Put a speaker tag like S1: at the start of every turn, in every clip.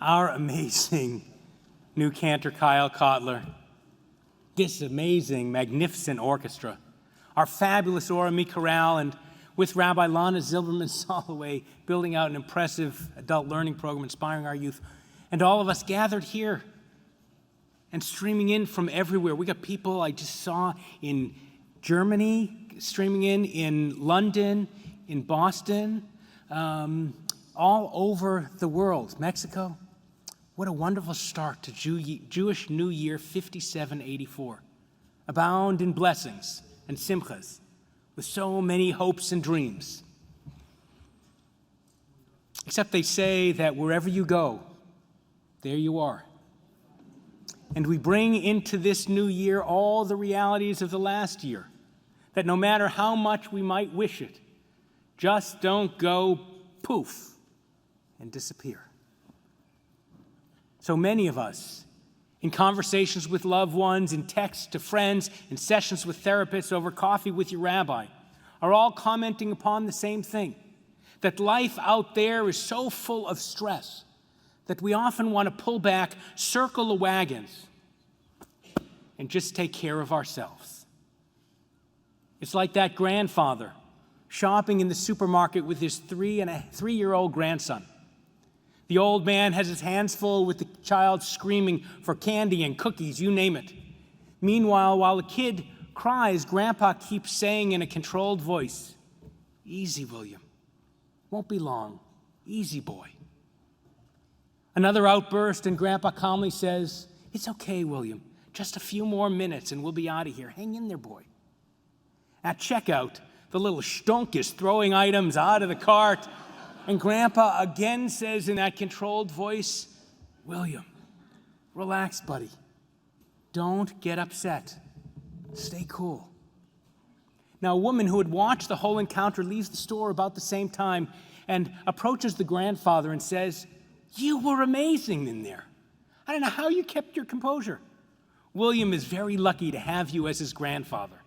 S1: our amazing new cantor Kyle Kotler, this amazing, magnificent orchestra, our fabulous Orami chorale, and with Rabbi Lana Zilberman-Soloway building out an impressive adult learning program inspiring our youth, and all of us gathered here and streaming in from everywhere. We got people I just saw in Germany, streaming in London, in Boston, all over the world. Mexico. What a wonderful start to Jewish New Year 5784. Abound in blessings and simchas, with so many hopes and dreams. Except they say that wherever you go, there you are. And we bring into this new year all the realities of the last year, that no matter how much we might wish it, just don't go poof and disappear. So many of us, in conversations with loved ones, in texts to friends, in sessions with therapists, over coffee with your rabbi, are all commenting upon the same thing, that life out there is so full of stress that we often want to pull back, circle the wagons, and just take care of ourselves. It's like that grandfather shopping in the supermarket with his 3-year-old grandson. The old man has his hands full with the child screaming for candy and cookies, you name it. Meanwhile, while the kid cries, Grandpa keeps saying in a controlled voice, "Easy, William. Won't be long. Easy, boy." Another outburst, and Grandpa calmly says, "It's okay, William. Just a few more minutes and we'll be out of here. Hang in there, boy." At checkout, the little stunk is throwing items out of the cart, and Grandpa again says in that controlled voice, "William, relax, buddy. Don't get upset. Stay cool." Now, a woman who had watched the whole encounter leaves the store about the same time and approaches the grandfather and says, "You were amazing in there. I don't know how you kept your composure. William is very lucky to have you as his grandfather."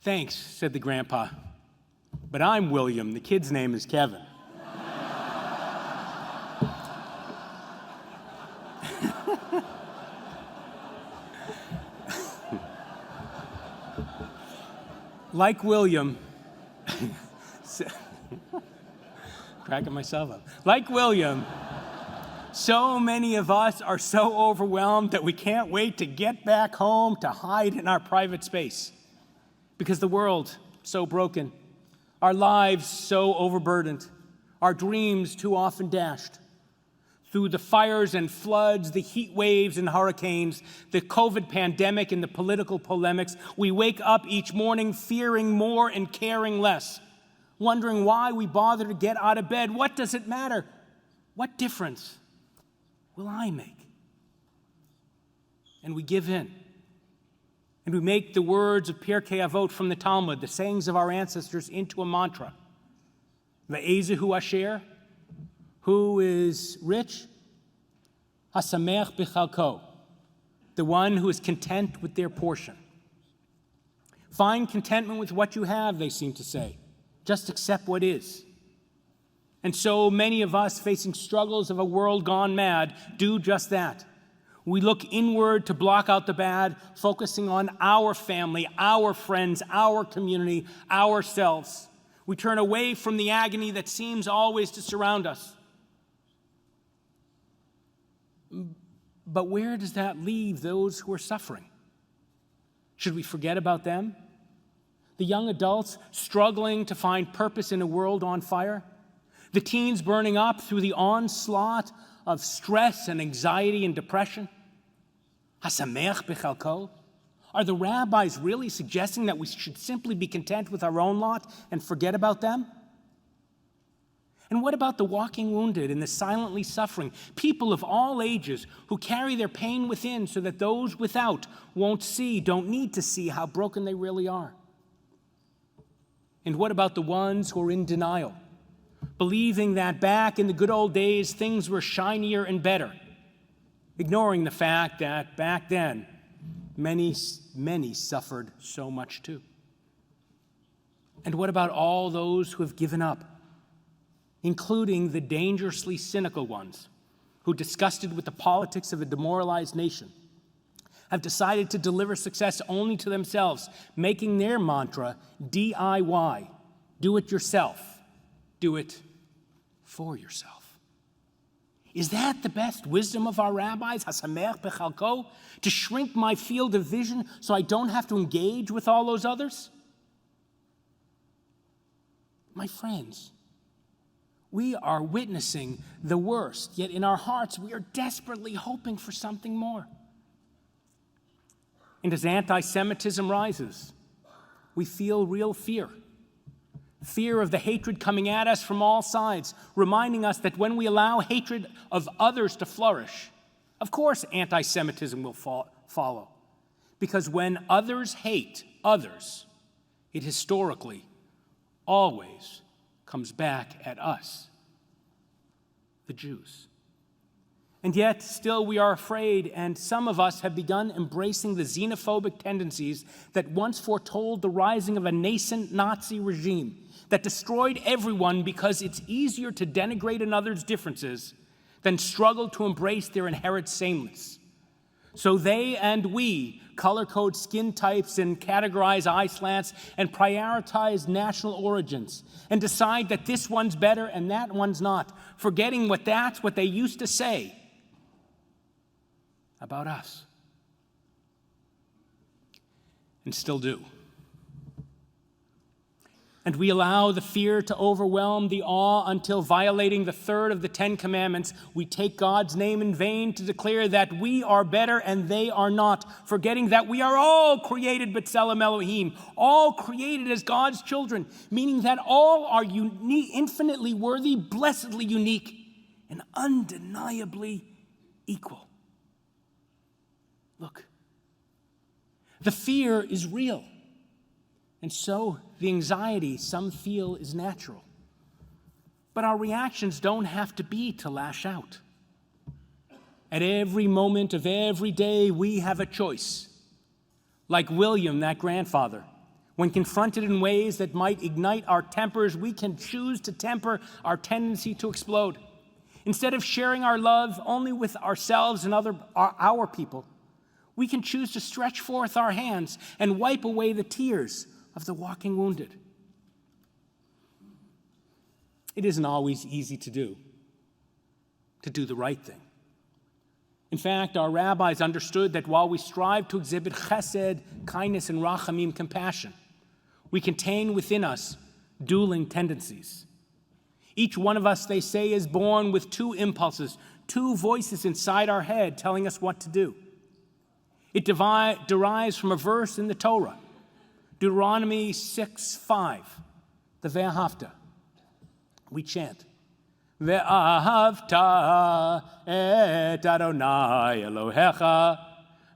S1: "Thanks," said the grandpa, "but I'm William. The kid's name is Kevin." Like William, cracking myself up. Like William, so many of us are so overwhelmed that we can't wait to get back home to hide in our private space. Because the world so broken, our lives so overburdened, our dreams too often dashed. Through the fires and floods, the heat waves and hurricanes, the COVID pandemic and the political polemics, we wake up each morning fearing more and caring less, wondering why we bother to get out of bed. What does it matter? What difference will I make? And we give in. And we make the words of Pirkei Avot from the Talmud, the sayings of our ancestors, into a mantra. Ve'ezehu asher, who is rich? Hasameach b'chalko, the one who is content with their portion. Find contentment with what you have, they seem to say. Just accept what is. And so many of us facing struggles of a world gone mad do just that. We look inward to block out the bad, focusing on our family, our friends, our community, ourselves. We turn away from the agony that seems always to surround us. But where does that leave those who are suffering? Should we forget about them? The young adults struggling to find purpose in a world on fire? The teens burning up through the onslaught of stress and anxiety and depression? Hasameach b'chalko? Are the rabbis really suggesting that we should simply be content with our own lot and forget about them? And what about the walking wounded and the silently suffering, people of all ages who carry their pain within so that those without won't see, don't need to see how broken they really are? And what about the ones who are in denial, believing that back in the good old days things were shinier and better, ignoring the fact that back then many suffered so much too? And what about all those who have given up, including the dangerously cynical ones who, disgusted with the politics of a demoralized nation, have decided to deliver success only to themselves, making their mantra DIY, do it yourself, do it for yourself. Is that the best wisdom of our rabbis, hasamer bechalko, to shrink my field of vision so I don't have to engage with all those others? My friends, we are witnessing the worst, yet in our hearts we are desperately hoping for something more. And as anti-Semitism rises, we feel real fear. Fear of the hatred coming at us from all sides, reminding us that when we allow hatred of others to flourish, of course anti-Semitism will follow. Because when others hate others, it historically always comes back at us, the Jews. And yet, still we are afraid, and some of us have begun embracing the xenophobic tendencies that once foretold the rising of a nascent Nazi regime that destroyed everyone because it's easier to denigrate another's differences than struggle to embrace their inherent sameness. So they and we color code skin types and categorize eye slants and prioritize national origins and decide that this one's better and that one's not, forgetting that's what they used to say about us, and still do. And we allow the fear to overwhelm the awe until, violating the third of the 10 Commandments, we take God's name in vain to declare that we are better and they are not, forgetting that we are all created b'tselem Elohim, all created as God's children, meaning that all are infinitely worthy, blessedly unique, and undeniably equal. Look, the fear is real, and so the anxiety some feel is natural. But our reactions don't have to be to lash out. At every moment of every day, we have a choice. Like William, that grandfather, when confronted in ways that might ignite our tempers, we can choose to temper our tendency to explode. Instead of sharing our love only with ourselves and our people, we can choose to stretch forth our hands and wipe away the tears of the walking wounded. It isn't always easy to do the right thing. In fact, our rabbis understood that while we strive to exhibit chesed, kindness, and rachamim, compassion, we contain within us dueling tendencies. Each one of us, they say, is born with two impulses, two voices inside our head telling us what to do. It derives from a verse in the Torah, Deuteronomy 6:5, the Ve'ahavta. We chant, Ve'ahavta et Adonai Elohecha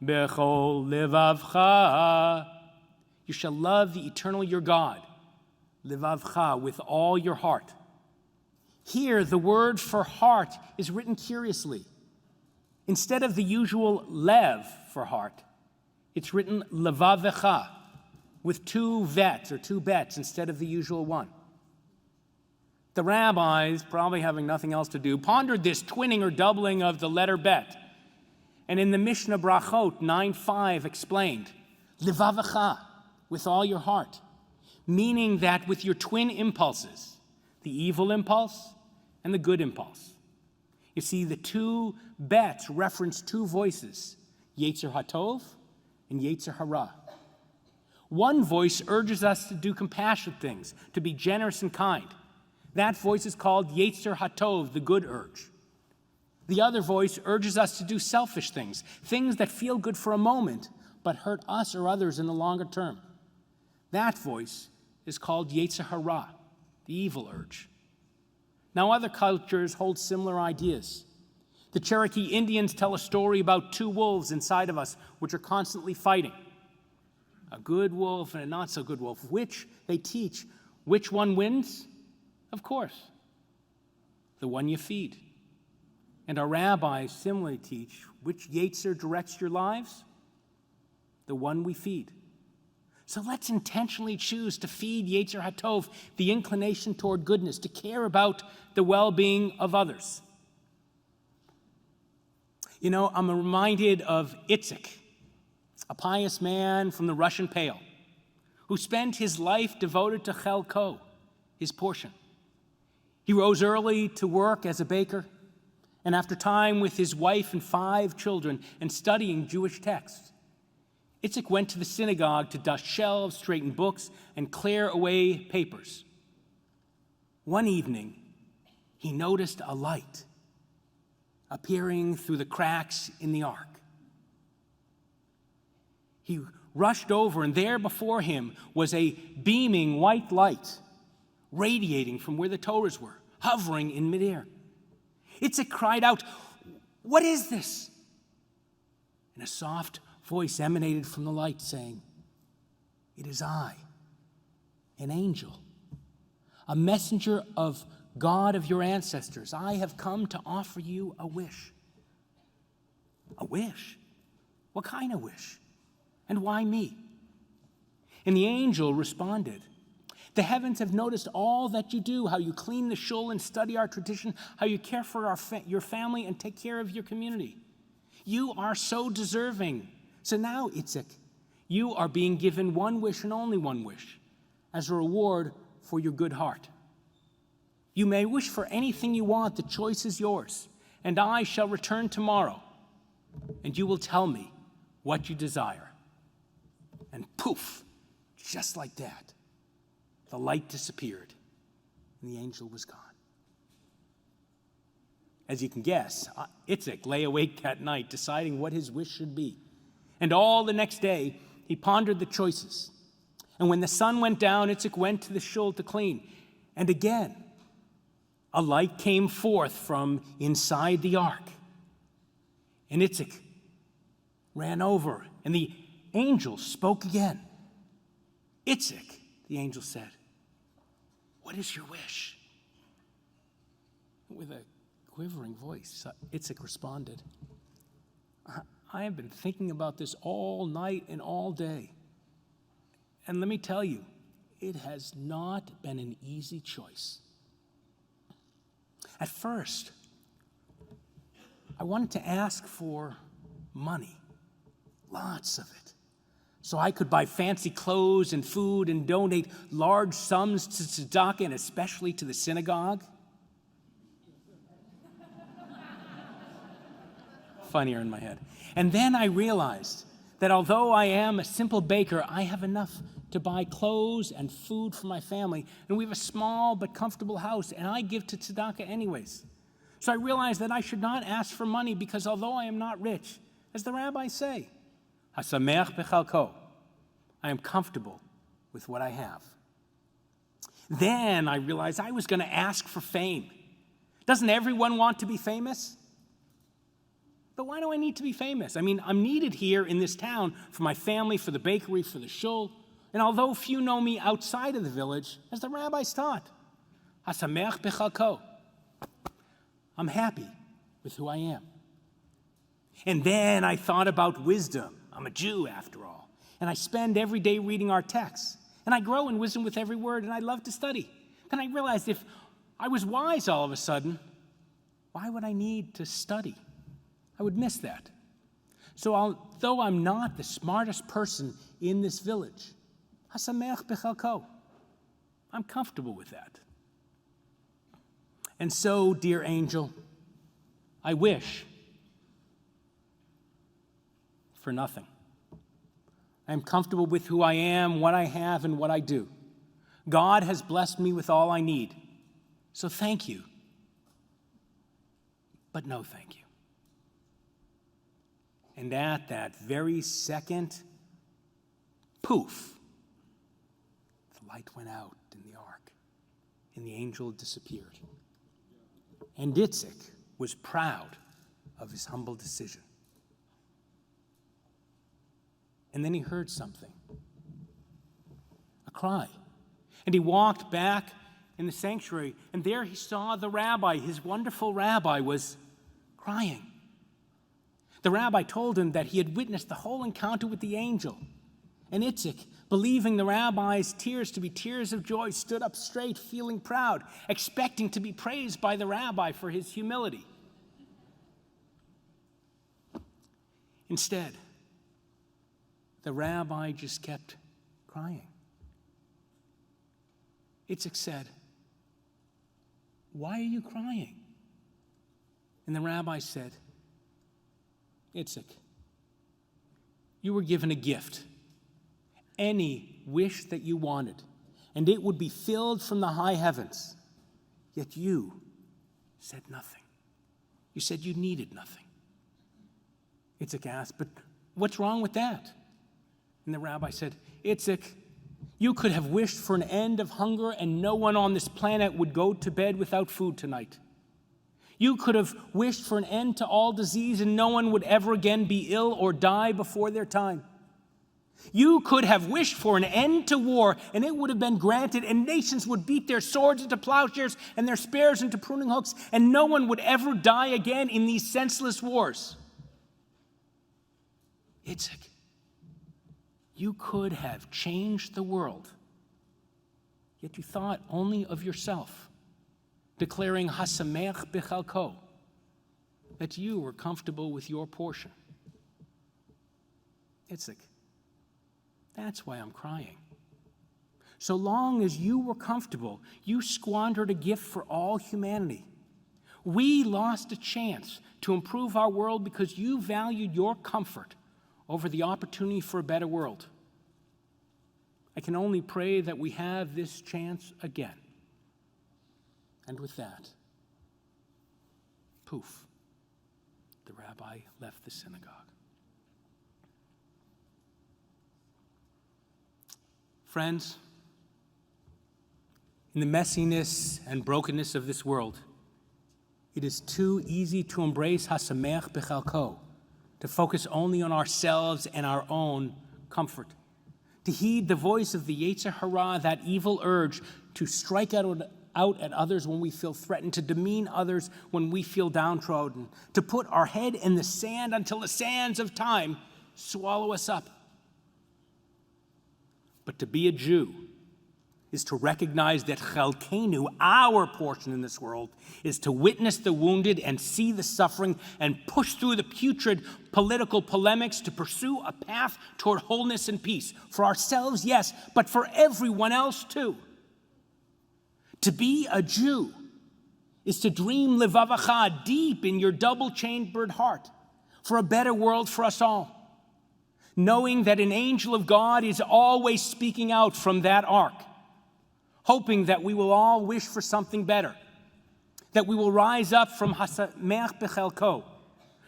S1: bechol levavcha. You shall love the eternal your God, levavcha, with all your heart. Here, the word for heart is written curiously. Instead of the usual lev for heart, it's written levavecha, with two vets or two bets instead of the usual one. The rabbis, probably having nothing else to do, pondered this twinning or doubling of the letter bet. And in the Mishnah Brachot 9:5 explained, levavecha, with all your heart, meaning that with your twin impulses, the evil impulse and the good impulse. You see, the two bets reference two voices, Yetzer HaTov and Yetzer Hara. One voice urges us to do compassionate things, to be generous and kind. That voice is called Yetzer HaTov, the good urge. The other voice urges us to do selfish things, things that feel good for a moment, but hurt us or others in the longer term. That voice is called Yetzer Hara, the evil urge. Now, other cultures hold similar ideas. The Cherokee Indians tell a story about two wolves inside of us, which are constantly fighting. A good wolf and a not so good wolf, which they teach. Which one wins? Of course, the one you feed. And our rabbis similarly teach which Yetzer directs your lives? The one we feed. So let's intentionally choose to feed Yetzer HaTov, the inclination toward goodness, to care about the well-being of others. You know, I'm reminded of Itzik, a pious man from the Russian Pale, who spent his life devoted to chelko, his portion. He rose early to work as a baker, and after time with his wife and 5 children and studying Jewish texts, Itzik went to the synagogue to dust shelves, straighten books, and clear away papers. One evening, he noticed a light appearing through the cracks in the ark. He rushed over, and there before him was a beaming white light radiating from where the Torahs were, hovering in midair. Itzik cried out, "What is this?" And a soft voice emanated from the light saying, "It is I, an angel, a messenger of God of your ancestors. I have come to offer you a wish." A wish? What kind of wish? And why me? And the angel responded, "The heavens have noticed all that you do, how you clean the shul and study our tradition, how you care for your family and take care of your community. You are so deserving. So now, Itzik, you are being given one wish and only one wish as a reward for your good heart. You may wish for anything you want. The choice is yours. And I shall return tomorrow, and you will tell me what you desire." And poof, just like that, the light disappeared, and the angel was gone. As you can guess, Itzik lay awake that night deciding what his wish should be. And all the next day, he pondered the choices. And when the sun went down, Itzik went to the shul to clean. And again, a light came forth from inside the ark. And Itzik ran over, and the angel spoke again. "Itzik," the angel said, "what is your wish?" With a quivering voice, Itzik responded, "I have been thinking about this all night and all day. And let me tell you, it has not been an easy choice. At first, I wanted to ask for money, lots of it, so I could buy fancy clothes and food and donate large sums to tzedakah and especially to the synagogue." Funnier in my head. And then I realized that although I am a simple baker, I have enough to buy clothes and food for my family, and we have a small but comfortable house, and I give to tzedakah anyways. So I realized that I should not ask for money because although I am not rich, as the rabbis say, hasameach bechalko, I am comfortable with what I have. Then I realized I was going to ask for fame. Doesn't everyone want to be famous? But why do I need to be famous? I mean, I'm needed here in this town for my family, for the bakery, for the shul. And although few know me outside of the village, as the rabbis taught, hasameach bechalko, I'm happy with who I am. And then I thought about wisdom. I'm a Jew after all. And I spend every day reading our texts. And I grow in wisdom with every word, and I love to study. Then I realized if I was wise all of a sudden, why would I need to study? I would miss that. So although I'm not the smartest person in this village, hasameach bechalko, I'm comfortable with that. And so, dear angel, I wish for nothing. I am comfortable with who I am, what I have, and what I do. God has blessed me with all I need. So thank you. But no thank you. And at that very second, poof, the light went out in the ark, and the angel disappeared. And Itzik was proud of his humble decision. And then he heard something, a cry. And he walked back in the sanctuary, and there he saw the rabbi, his wonderful rabbi, was crying. The rabbi told him that he had witnessed the whole encounter with the angel, And Itzik, believing the rabbi's tears to be tears of joy, stood up straight, feeling proud, expecting to be praised by the rabbi for his humility. Instead, the rabbi just kept crying. Itzik said, "Why are you crying?" And the rabbi said, "Itzik, you were given a gift, any wish that you wanted, and it would be filled from the high heavens. Yet you said nothing. You said you needed nothing." Itzik asked, "But what's wrong with that?" And the rabbi said, "Itzik, you could have wished for an end of hunger and no one on this planet would go to bed without food tonight. You could have wished for an end to all disease and no one would ever again be ill or die before their time. You could have wished for an end to war and it would have been granted and nations would beat their swords into plowshares and their spears into pruning hooks and no one would ever die again in these senseless wars. Itzik, you could have changed the world, yet you thought only of yourself, declaring hasamech b'chalko, that you were comfortable with your portion. Itzik, that's why I'm crying. So long as you were comfortable, you squandered a gift for all humanity. We lost a chance to improve our world because you valued your comfort over the opportunity for a better world. I can only pray that we have this chance again." And with that, poof, the rabbi left the synagogue. Friends, in the messiness and brokenness of this world, it is too easy to embrace hasamech b'chalko, to focus only on ourselves and our own comfort, to heed the voice of the Yetzer Hara, that evil urge to strike out at others when we feel threatened, to demean others when we feel downtrodden, to put our head in the sand until the sands of time swallow us up. But to be a Jew is to recognize that chelkenu, our portion in this world, is to witness the wounded and see the suffering and push through the putrid political polemics to pursue a path toward wholeness and peace. For ourselves, yes, but for everyone else too. To be a Jew is to dream levavacha deep in your double-chambered heart for a better world for us all, knowing that an angel of God is always speaking out from that ark, hoping that we will all wish for something better, that we will rise up from hasamech b'chalko,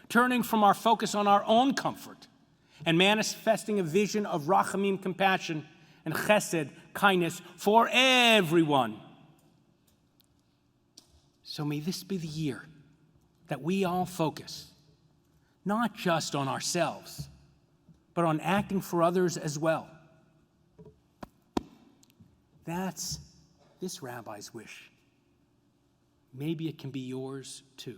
S1: turning from our focus on our own comfort and manifesting a vision of rachamim, compassion, and chesed, kindness for everyone. So may this be the year that we all focus, not just on ourselves, but on acting for others as well. That's this rabbi's wish. Maybe it can be yours too.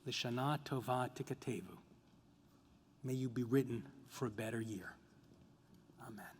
S1: L'shana tova tikatevu. May you be written for a better year. Amen.